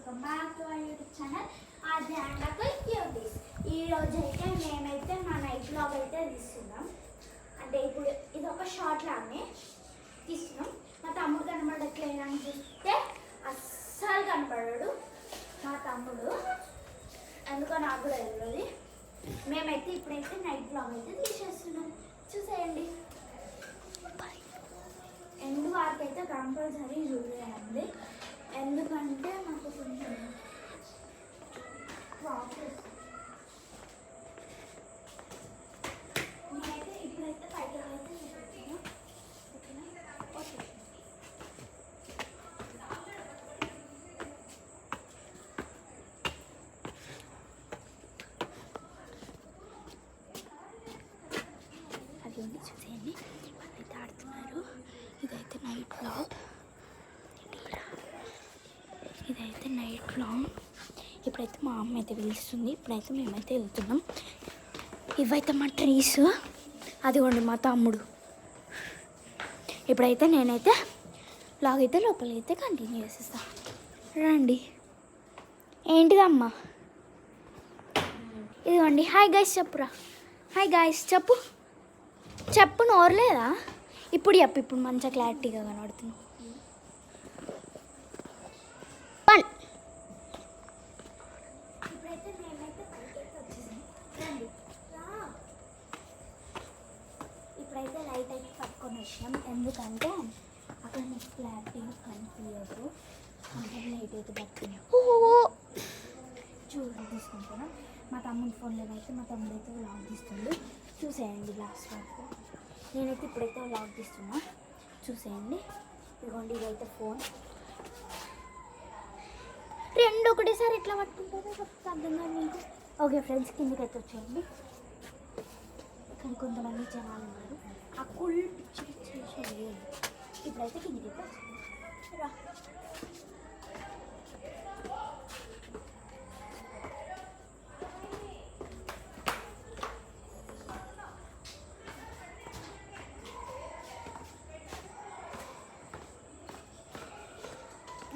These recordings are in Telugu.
Welcome back to our YouTube channel ఆద్యాండకు క్యూటీస్. ఈరోజు అయితే మేమైతే మా నైట్ బ్లాగ్ అయితే తీస్తున్నాం. అంటే ఇప్పుడు ఇది ఒక షార్ట్ లాగానే తీస్తున్నాం. మా తమ్ముడు కనబడట్లేదని చూస్తే అస్సలు కనపడాడు మా తమ్ముడు, ఎందుకో నాకు కూడా తెలియదు. మేమైతే ఇప్పుడైతే నైట్ బ్లాగ్ అయితే తీసేస్తున్నాం, చూసేయండి. ఎందు వారికి అయితే కంపల్సరీ చూడలేదండి, ఎందుకంటే మాకు కొంచెం ప్రాసెస్. నేనైతే ఇప్పుడైతే పైకి అయితే చూపిస్తాను, ఓకేనా? ఓకే. అది ఉంది చూసేయండి, వాళ్ళైతే ఆడుతున్నారు. ఇదైతే నైట్ బ్లాగ్, ఇదైతే నైట్ బ్లాగ్. ఇప్పుడైతే మా అమ్మ అయితే పిలుస్తుంది, ఇప్పుడైతే మేమైతే వెళ్తున్నాం. ఇవైతే మా ట్రీస్, అదిగోండి మా తమ్ముడు. ఇప్పుడైతే నేనైతే బ్లాగ్ అయితే లోపలైతే కంటిన్యూ చేసేస్తా, రండి. ఏంటిదమ్మా? ఇదిగోండి. హాయ్ గైస్ చెప్పురా, హాయ్ గైస్ చెప్పు, చెప్పు. నోరలేదా? ఇప్పుడు చెప్పు, ఇప్పుడు మంచిగా క్లారిటీగా కనబడుతున్నావు. ఇప్పుడైతే మేమైతే పైకైతే వచ్చేసాం, రండి. ఇప్పుడైతే లైట్ అయితే పట్టుకొని వచ్చాం, ఎందుకంటే అక్కడ మీకు క్లారిటీగా కనిపించదు, అంటే లైట్ అయితే పట్టుకున్నాం. చూడండి తీసుకుంటున్నాం. మా తమ్ముడి ఫోన్లో అయితే మా తమ్ముడు అయితే వ్లాగ్ తీస్తుంది, చూసేయండి లాస్ట్ వరకు. నేనైతే ఇప్పుడైతే వ్లాగ్ తీస్తున్నా, చూసేయండి. ఇదిగోండి, ఇదైతే ఫోన్. రెండు ఒకటేసారి ఎట్లా పట్టుకుంటారో చెప్తే అర్థం కాదు మీకు. ఓకే ఫ్రెండ్స్, కిందకైతే వచ్చేయండి. ఇక్కడ కొంతమంది జనాలు ఉన్నారు, ఆ కుళ్ళు పిచ్చి పిచ్చి చేసేది. ఇప్పుడైతే కిందకైతే వచ్చేయండి, రా.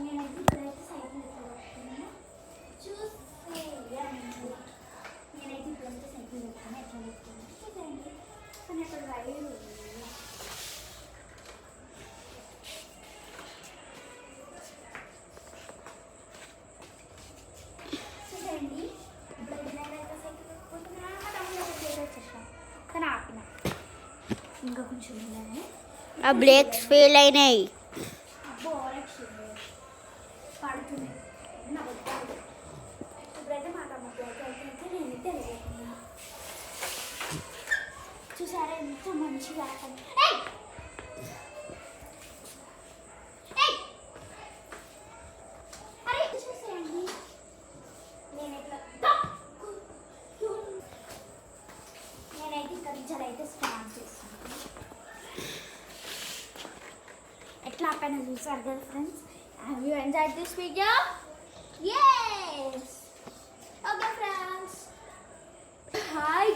నేనైతే ఇప్పుడైతే సైకిల్ పెట్టుకున్నాను, చూసేయండి. నేనైతే ఇప్పుడైతే సైకిల్ పెట్టుకుని ఎట్లా పెట్టుకున్నాను చూసేయండి. కానీ అక్కడ రైలు చూసేయండి. ఇప్పుడైతే నేనైతే సైకిల్ పెట్టుకుంటున్నా, మా తమ్ముడు అయితే వచ్చేసాను, కానీ ఆపిన ఇంకా కొంచెం వెళ్ళాను. ఆ బ్రేక్స్ ఫెయిల్ అయినాయి, పడుతున్నాయి. ఇప్పుడైతే మా తమ్ముడు అయితే నేనైతే వెళ్ళిపోతున్నా. చూసారా ఎంత మంచిగా అరే చూసేయండి. నేనైతే ఇక్కడ నుంచి అయితే స్టార్ట్ చేస్తాను. ఎట్లా ఆపానో చూసారు కదా friends. Have you enjoyed this video? Yes! Okay friends! Hi